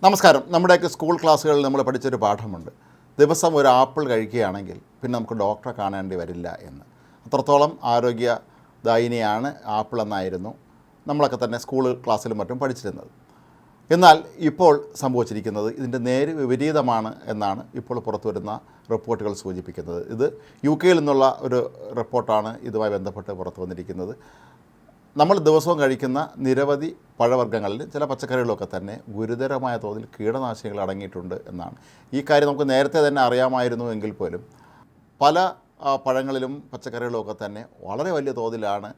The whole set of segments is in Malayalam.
നമസ്കാരം. നമ്മുടെയൊക്കെ സ്കൂൾ ക്ലാസ്സുകളിൽ നമ്മൾ പഠിച്ചൊരു പാഠമുണ്ട്. ദിവസം ഒരു ആപ്പിൾ കഴിക്കുകയാണെങ്കിൽ പിന്നെ നമുക്ക് ഡോക്ടറെ കാണേണ്ടി വരില്ല എന്ന്. അത്രത്തോളം ആരോഗ്യദായിനിയാണ് ആപ്പിൾ എന്നായിരുന്നു നമ്മളൊക്കെ തന്നെ സ്കൂൾ ക്ലാസ്സിലും മറ്റും പഠിച്ചിരുന്നത്. എന്നാൽ ഇപ്പോൾ സംഭവിച്ചിരിക്കുന്നത് ഇതിൻ്റെ നേര് വിപരീതമാണ് എന്നാണ് ഇപ്പോൾ പുറത്തു വരുന്ന റിപ്പോർട്ടുകൾ സൂചിപ്പിക്കുന്നത്. ഇത് UK നിന്നുള്ള ഒരു റിപ്പോർട്ടാണ് ഇതുമായി ബന്ധപ്പെട്ട് പുറത്തു വന്നിരിക്കുന്നത്. നമ്മൾ ദിവസവും കഴിക്കുന്ന നിരവധി പഴവർഗ്ഗങ്ങളിൽ ചില പച്ചക്കറികളൊക്കെ തന്നെ ഗുരുതരമായ തോതിൽ കീടനാശിനികൾ അടങ്ങിയിട്ടുണ്ട് എന്നാണ്. ഈ കാര്യം നമുക്ക് നേരത്തെ തന്നെ അറിയാമായിരുന്നു എങ്കിൽ പോലും പല പഴങ്ങളിലും പച്ചക്കറികളിലുമൊക്കെ തന്നെ വളരെ വലിയ തോതിലാണ്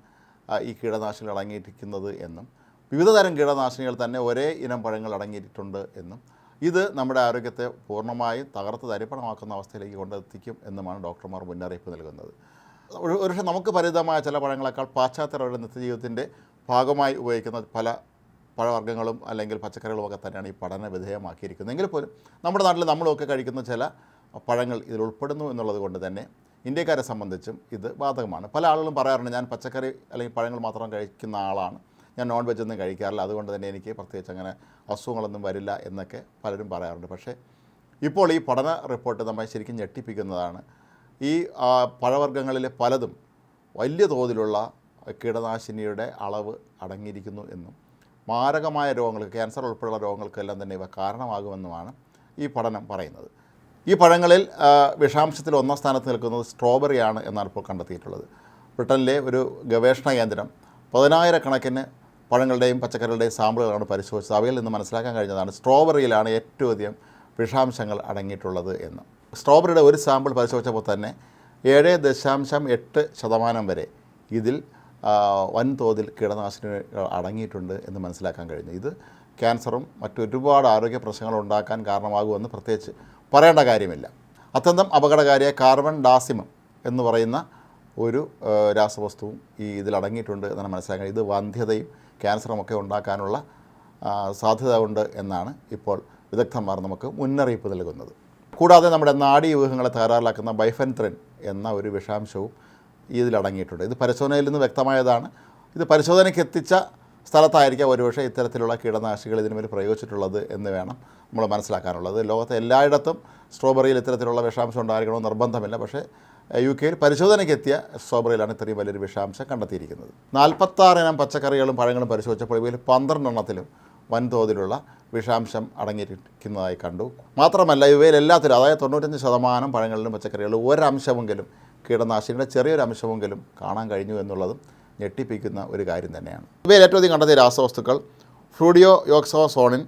ഈ കീടനാശിനികൾ അടങ്ങിയിരിക്കുന്നത് എന്നും വിവിധ തരം കീടനാശിനികൾ തന്നെ ഒരേ ഇനം പഴങ്ങൾ അടങ്ങിയിട്ടുണ്ട് എന്നും ഇത് നമ്മുടെ ആരോഗ്യത്തെ പൂർണ്ണമായും തകർത്ത് തരിപ്പണമാക്കുന്ന അവസ്ഥയിലേക്ക് കൊണ്ടെത്തിക്കും എന്നുമാണ് ഡോക്ടർമാർ മുന്നറിയിപ്പ് നൽകുന്നത്. ഒരുപക്ഷെ നമുക്ക് പരിചിതമായ ചില പഴങ്ങളെക്കാൾ പാശ്ചാത്യരുടെ നിത്യജീവിതത്തിൻ്റെ ഭാഗമായി ഉപയോഗിക്കുന്ന പല പഴവർഗ്ഗങ്ങളും അല്ലെങ്കിൽ പച്ചക്കറികളുമൊക്കെ തന്നെയാണ് ഈ പഠന വിധേയമാക്കിയിരിക്കുന്നത്. എങ്കിൽ പോലും നമ്മുടെ നാട്ടിൽ നമ്മളൊക്കെ കഴിക്കുന്ന ചില പഴങ്ങൾ ഇതിൽ ഉൾപ്പെടുന്നു എന്നുള്ളത് കൊണ്ട് തന്നെ ഇന്ത്യക്കാരെ സംബന്ധിച്ചും ഇത് ബാധകമാണ്. പല ആളുകളും പറയാറുണ്ട്, ഞാൻ പച്ചക്കറി അല്ലെങ്കിൽ പഴങ്ങൾ മാത്രം കഴിക്കുന്ന ആളാണ്, ഞാൻ നോൺ വെജ് ഒന്നും കഴിക്കാറില്ല, അതുകൊണ്ട് തന്നെ എനിക്ക് പ്രത്യേകിച്ച് അങ്ങനെ അസുഖങ്ങളൊന്നും വരില്ല എന്നൊക്കെ പലരും പറയാറുണ്ട്. പക്ഷേ ഇപ്പോൾ ഈ പഠന റിപ്പോർട്ട് നമ്മെ ശരിക്കും ഞെട്ടിപ്പിക്കുന്നതാണ്. ഈ പഴവർഗ്ഗങ്ങളിലെ പലതും വലിയ തോതിലുള്ള കീടനാശിനിയുടെ അളവ് അടങ്ങിയിരിക്കുന്നു എന്നും മാരകമായ രോഗങ്ങൾക്ക്, ക്യാൻസർ ഉൾപ്പെടെയുള്ള രോഗങ്ങൾക്കെല്ലാം തന്നെ ഇവ കാരണമാകുമെന്നുമാണ് ഈ പഠനം പറയുന്നത്. ഈ പഴങ്ങളിൽ വിഷാംശത്തിൽ ഒന്നാം സ്ഥാനത്ത് നിൽക്കുന്നത് സ്ട്രോബെറിയാണ് എന്നാണ് ഇപ്പോൾ കണ്ടെത്തിയിട്ടുള്ളത്. ബ്രിട്ടനിലെ ഒരു ഗവേഷണ കേന്ദ്രം 10,000 പഴങ്ങളുടെയും പച്ചക്കറികളുടെയും സാമ്പിളുകളാണ് പരിശോധിച്ചത്. അവയിൽ നിന്ന് മനസ്സിലാക്കാൻ കഴിഞ്ഞതാണ് സ്ട്രോബെറിയിലാണ് ഏറ്റവും അധികം വിഷാംശങ്ങൾ അടങ്ങിയിട്ടുള്ളത് എന്ന്. സ്ട്രോബെറിയുടെ ഒരു സാമ്പിൾ പരിശോധിച്ചപ്പോൾ തന്നെ 7.8% വരെ ഇതിൽ വൻതോതിൽ കീടനാശിനികൾ അടങ്ങിയിട്ടുണ്ട് എന്ന് മനസ്സിലാക്കാൻ കഴിഞ്ഞു. ഇത് ക്യാൻസറും മറ്റൊരുപാട് ആരോഗ്യ പ്രശ്നങ്ങൾ ഉണ്ടാക്കാൻ കാരണമാകുമെന്ന് പ്രത്യേകിച്ച് പറയേണ്ട കാര്യമില്ല. അത്യന്തം അപകടകാരിയായ കാർബൺ ഡാസിമം എന്ന് പറയുന്ന ഒരു രാസവസ്തുവും ഇതിലടങ്ങിയിട്ടുണ്ട് എന്നാണ് മനസ്സിലാക്കുന്നത്. ഇത് വന്ധ്യതയും ക്യാൻസറുമൊക്കെ ഉണ്ടാക്കാനുള്ള സാധ്യത ഉണ്ട് എന്നാണ് ഇപ്പോൾ വിദഗ്ധന്മാർ നമുക്ക് മുന്നറിയിപ്പ് നൽകുന്നത്. കൂടാതെ നമ്മുടെ നാഡീവ്യൂഹങ്ങളെ തകരാറിലാക്കുന്ന ബൈഫെൻത്രിൻ എന്ന ഒരു വിഷാംശവും ഇതിലടങ്ങിയിട്ടുണ്ട്. ഇത് പരിശോധനയിൽ നിന്ന് വ്യക്തമായതാണ്. ഇത് പരിശോധനയ്ക്ക് എത്തിച്ച സ്ഥലത്തായിരിക്കാം ഒരുപക്ഷെ ഇത്തരത്തിലുള്ള കീടനാശിനികൾ ഇതിനുമേൽ പ്രയോഗിച്ചിട്ടുള്ളത് എന്ന് വേണം നമ്മൾ മനസ്സിലാക്കാനുള്ളത്. ലോകത്തെ എല്ലായിടത്തും സ്ട്രോബെറിയിൽ ഇത്തരത്തിലുള്ള വിഷാംശം ഉണ്ടായിരിക്കണമെന്ന് നിർബന്ധമില്ല. പക്ഷേ UK പരിശോധനയ്ക്ക് എത്തിയ സ്ട്രോബെറിയിലാണ് ഇത്രയും വലിയൊരു വിഷാംശം കണ്ടെത്തിയിരിക്കുന്നത്. 46 ഇനം പച്ചക്കറികളും പഴങ്ങളും പരിശോധിച്ചപ്പോൾ ഇവയിൽ 12 എണ്ണത്തിലും വൻതോതിലുള്ള വിഷാംശം അടങ്ങിയിരിക്കുന്നതായി കണ്ടു. മാത്രമല്ല ഇവയിലെല്ലാത്തിലും, അതായത് 95% പഴങ്ങളിലും പച്ചക്കറികളിലും ഒരംശമെങ്കിലും കീടനാശിനിയുടെ ചെറിയൊരു അംശമെങ്കിലും കാണാൻ കഴിഞ്ഞു എന്നുള്ളതും ഞെട്ടിപ്പിക്കുന്ന ഒരു കാര്യം തന്നെയാണ്. ഇവയിൽ ഏറ്റവും അധികം കണ്ടെത്തിയ രാസവസ്തുക്കൾ ഫ്ലൂഡിയോയോക്സോസോണിൻ,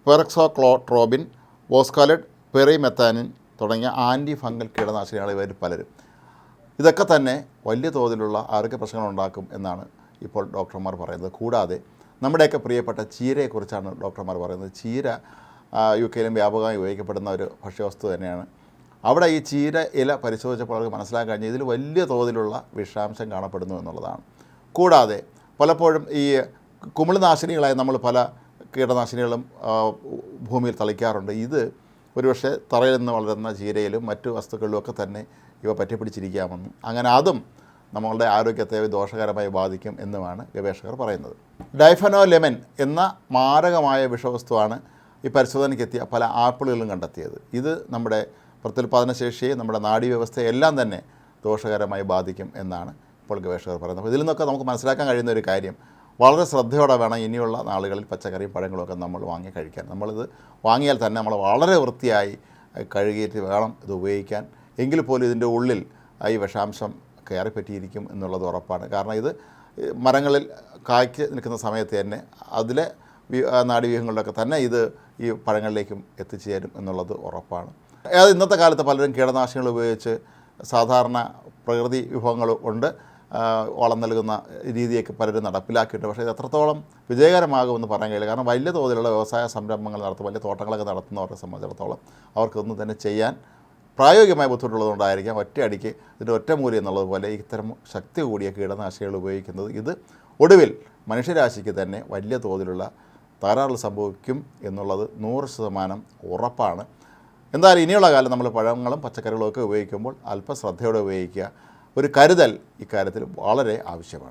പെറക്സോക്ലോട്രോബിൻ, വോസ്കാലഡ്, പെറിമെത്താനിൻ തുടങ്ങിയ ആൻറ്റി ഫംഗൽ കീടനാശിനികളാണ് ഇവയിൽ പലരും. ഇതൊക്കെ തന്നെ വലിയ തോതിലുള്ള ആരോഗ്യ പ്രശ്നങ്ങൾ ഉണ്ടാക്കും എന്നാണ് ഇപ്പോൾ ഡോക്ടർമാർ പറയുന്നത്. കൂടാതെ നമ്മുടെയൊക്കെ പ്രിയപ്പെട്ട ചീരയെക്കുറിച്ചാണ് ഡോക്ടർമാർ പറയുന്നത്. ചീര UK വ്യാപകമായി ഉപയോഗിക്കപ്പെടുന്ന ഒരു ഭക്ഷ്യവസ്തു തന്നെയാണ്. അവിടെ ഈ ചീര ഇല പരിശോധിച്ചപ്പോൾ അവർക്ക് മനസ്സിലാക്കാൻ കഴിഞ്ഞാൽ ഇതിൽ വലിയ തോതിലുള്ള വിഷാംശം കാണപ്പെടുന്നു എന്നുള്ളതാണ്. കൂടാതെ പലപ്പോഴും ഈ കുമിൾനാശിനികളായി നമ്മൾ പല കീടനാശിനികളും ഭൂമിയിൽ തളിക്കാറുണ്ട്. ഇത് ഒരുപക്ഷെ തറയിൽ നിന്ന് വളരുന്ന ചീരയിലും മറ്റു വസ്തുക്കളിലുമൊക്കെ തന്നെ ഇവ പറ്റിപ്പിടിച്ചിരിക്കാമെന്നും അങ്ങനെ അതും നമ്മളുടെ ആരോഗ്യത്തെ ദോഷകരമായി ബാധിക്കും എന്നുമാണ് ഗവേഷകർ പറയുന്നത്. ഡൈഫെനോലെമൻ എന്ന മാരകമായ വിഷവസ്തുവാണ് ഈ പരിശോധനയ്ക്കെത്തിയ പല ആപ്പിളുകളും കണ്ടെത്തിയത്. ഇത് നമ്മുടെ പ്രത്യുൽപാദന ശേഷിയെ, നമ്മുടെ നാഡീവ്യവസ്ഥയെ എല്ലാം തന്നെ ദോഷകരമായി ബാധിക്കും എന്നാണ് ഇപ്പോൾ ഗവേഷകർ പറയുന്നത്. അപ്പോൾ ഇതിൽ നിന്നൊക്കെ നമുക്ക് മനസ്സിലാക്കാൻ കഴിയുന്ന ഒരു കാര്യം, വളരെ ശ്രദ്ധയോടെ വേണം ഇനിയുള്ള നാളുകളിൽ പച്ചക്കറിയും പഴങ്ങളുമൊക്കെ നമ്മൾ വാങ്ങി കഴിക്കാൻ. നമ്മളിത് വാങ്ങിയാൽ തന്നെ നമ്മൾ വളരെ വൃത്തിയായി കഴുകിയിട്ട് വേണം ഇത് ഉപയോഗിക്കാൻ. എങ്കിൽ പോലും ഇതിൻ്റെ ഉള്ളിൽ ഈ വിഷാംശം കയറിപ്പറ്റിയിരിക്കും എന്നുള്ളത് ഉറപ്പാണ്. കാരണം ഇത് മരങ്ങളിൽ കായ്ക്ക് നിൽക്കുന്ന സമയത്ത് തന്നെ അതിലെ നാഡീവ്യൂഹങ്ങളിലൊക്കെ തന്നെ ഇത് ഈ പഴങ്ങളിലേക്കും എത്തിച്ചേരും എന്നുള്ളത് ഉറപ്പാണ്. അത് ഇന്നത്തെ കാലത്ത് പലരും കീടനാശിനികൾ ഉപയോഗിച്ച് സാധാരണ പ്രകൃതി വിഭവങ്ങൾ കൊണ്ട് വളം നൽകുന്ന രീതിയൊക്കെ പലരും നടപ്പിലാക്കിയിട്ടുണ്ട്. പക്ഷേ ഇത് എത്രത്തോളം വിജയകരമാകുമെന്ന് പറയാൻ കഴിയില്ല. കാരണം വലിയ തോതിലുള്ള വ്യവസായ സംരംഭങ്ങൾ നടത്തും, വലിയ തോട്ടങ്ങളൊക്കെ നടത്തുന്നവരെ സംബന്ധിച്ചിടത്തോളം അവർക്കൊന്നും തന്നെ ചെയ്യാൻ പ്രായോഗികമായ ബുദ്ധിമുട്ടുള്ളതുകൊണ്ടായിരിക്കാം ഒറ്റയടിക്ക് ഇതിൻ്റെ ഒറ്റമൂലി എന്നുള്ളതുപോലെ ഇത്തരം ശക്തി കൂടിയ കീടനാശിനികൾ ഉപയോഗിക്കുന്നത്. ഇത് ഒടുവിൽ മനുഷ്യരാശിക്ക് തന്നെ വലിയ തോതിലുള്ള തകരാറുകൾ സംഭവിക്കും എന്നുള്ളത് 100% ഉറപ്പാണ്. എന്തായാലും ഇനിയുള്ള കാലം നമ്മൾ പഴങ്ങളും പച്ചക്കറികളും ഒക്കെ ഉപയോഗിക്കുമ്പോൾ അല്പശ്രദ്ധയോടെ ഉപയോഗിക്കുക. ഒരു കരുതൽ ഇക്കാര്യത്തിൽ വളരെ ആവശ്യമാണ്.